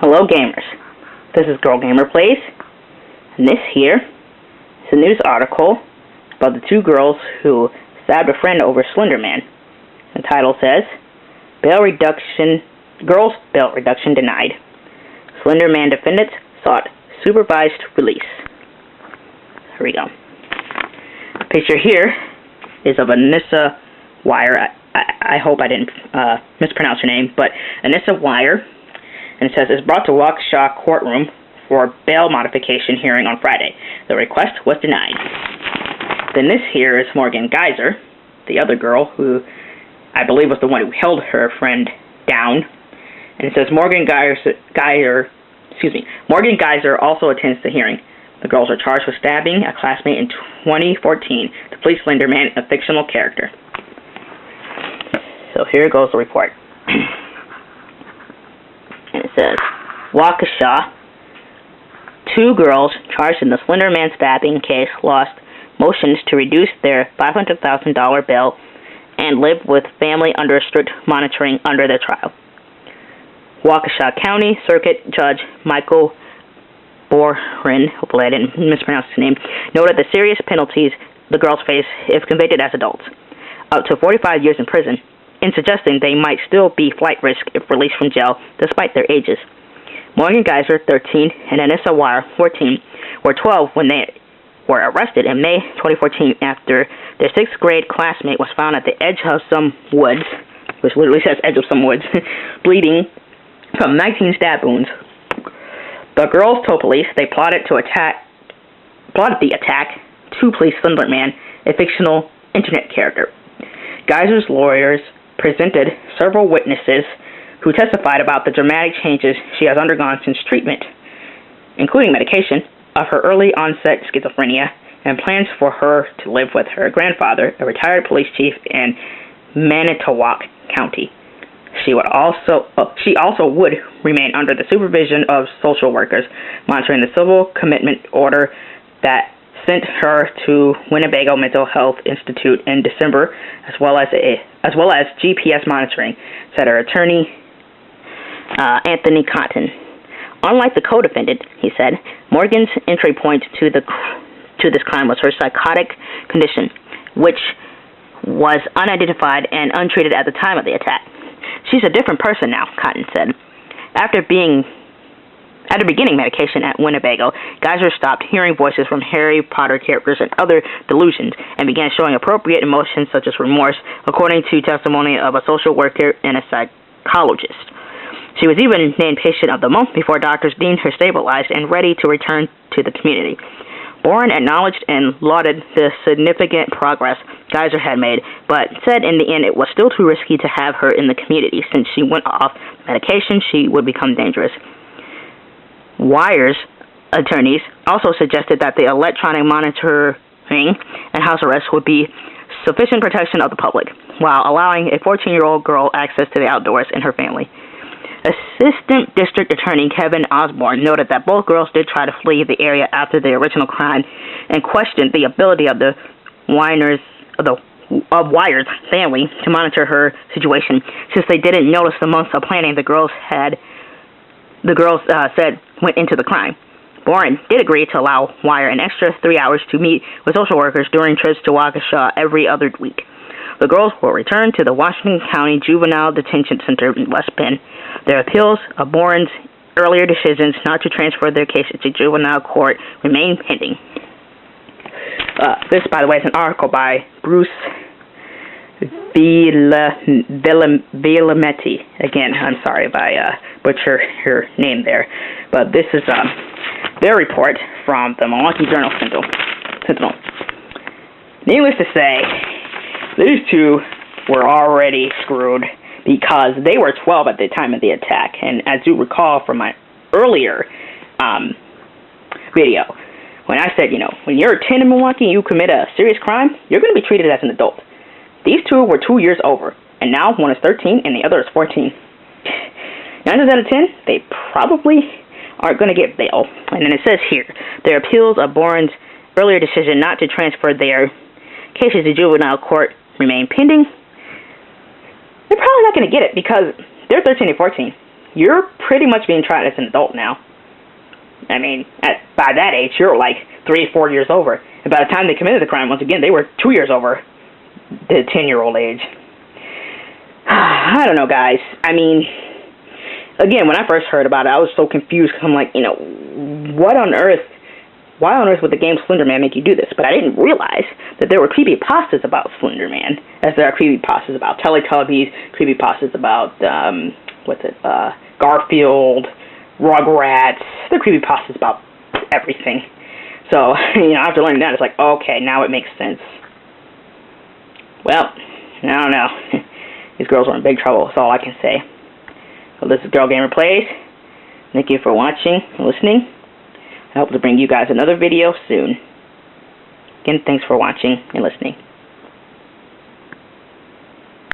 Hello gamers, this is Girl Gamer Plays, and this here is a news article about the two girls who stabbed a friend over Slenderman. The title says, Girls' bail reduction denied. Slenderman defendants sought supervised release. Here we go. The picture here is of Anissa Wire. I hope I didn't mispronounce her name, but Anissa Wire. And it says, it's brought to Waukesha courtroom for bail modification hearing on Friday. The request was denied. Then this here is Morgan Geyser, the other girl who I believe was the one who held her friend down. And it says Morgan Geyser also attends the hearing. The girls are charged with stabbing a classmate in 2014 to flee Slenderman, a fictional character. So here goes the report. And it says, Waukesha, two girls charged in the Slenderman stabbing case lost motions to reduce their $500,000 bail and live with family under strict monitoring under their trial. Waukesha County Circuit Judge Michael Boren, hopefully I didn't mispronounce his name, noted the serious penalties the girls face if convicted as adults, up to 45 years in prison, in suggesting they might still be flight risk if released from jail despite their ages. Morgan Geyser, 13, and Anissa Wire, 14, were 12 when they were arrested in May 2014 after their 6th grade classmate was found at the edge of some woods, which literally says edge of some woods, bleeding from 19 stab wounds. The girls told police they plotted the attack to flee Slenderman, a fictional internet character. Geyser's lawyers presented several witnesses who testified about the dramatic changes she has undergone since treatment, including medication, of her early onset schizophrenia and plans for her to live with her grandfather, a retired police chief in Manitowoc County. She also would remain under the supervision of social workers, monitoring the civil commitment order that sent her to Winnebago Mental Health Institute in December, as well as GPS monitoring, said her attorney Anthony Cotton. Unlike the co-defendant, he said, Morgan's entry point to this crime was her psychotic condition, which was unidentified and untreated at the time of the attack. She's a different person now, Cotton said. After beginning medication at Winnebago, Geyser stopped hearing voices from Harry Potter characters and other delusions and began showing appropriate emotions such as remorse, according to testimony of a social worker and a psychologist. She was even named Patient of the Month before doctors deemed her stabilized and ready to return to the community. Boren acknowledged and lauded the significant progress Geyser had made, but said in the end it was still too risky to have her in the community. Since she went off medication, she would become dangerous. Wire's attorneys also suggested that the electronic monitoring and house arrest would be sufficient protection of the public, while allowing a 14-year-old girl access to the outdoors and her family. Assistant District Attorney Kevin Osborne noted that both girls did try to flee the area after the original crime and questioned the ability of the Wire's family to monitor her situation, since they didn't notice the months of planning the girls said went into the crime. Boren did agree to allow Wire an extra 3 hours to meet with social workers during trips to Waukesha every other week. The girls will return to the Washington County Juvenile Detention Center in West Bend. Their appeals of Boren's earlier decisions not to transfer their cases to juvenile court remain pending. This, by the way, is an article by Bruce Villametti. Again, I'm sorry if I butcher her name there. But this is their report from the Milwaukee Journal Sentinel. Needless to say, these two were already screwed because they were 12 at the time of the attack. And as you recall from my earlier video, when I said, when you're 10 in Milwaukee and you commit a serious crime, you're going to be treated as an adult. These two were 2 years over, and now one is 13 and the other is 14. 9 out of 10, they probably aren't going to get bail. And then it says here, their appeals of Boren's earlier decision not to transfer their cases to juvenile court remain pending. They're probably not going to get it because they're 13 and 14. you're pretty much being tried as an adult now. I mean, by that age, you're like 3 or 4 years over. And by the time they committed the crime, once again, they were 2 years over the 10-year-old age. I don't know, guys. I mean, again, when I first heard about it, I was so confused because I'm like, you know, why on earth would the game Slenderman make you do this? But I didn't realize that there were creepypastas about Slenderman, as there are creepypastas about Teletubbies, creepypastas about, Garfield, Rugrats. There are creepypastas about everything. So, you know, after learning that, it's like, okay, now it makes sense. Well, I don't know. These girls are in big trouble, that's all I can say. So this is Girl Gamer Plays. Thank you for watching and listening. I hope to bring you guys another video soon. Again, thanks for watching and listening.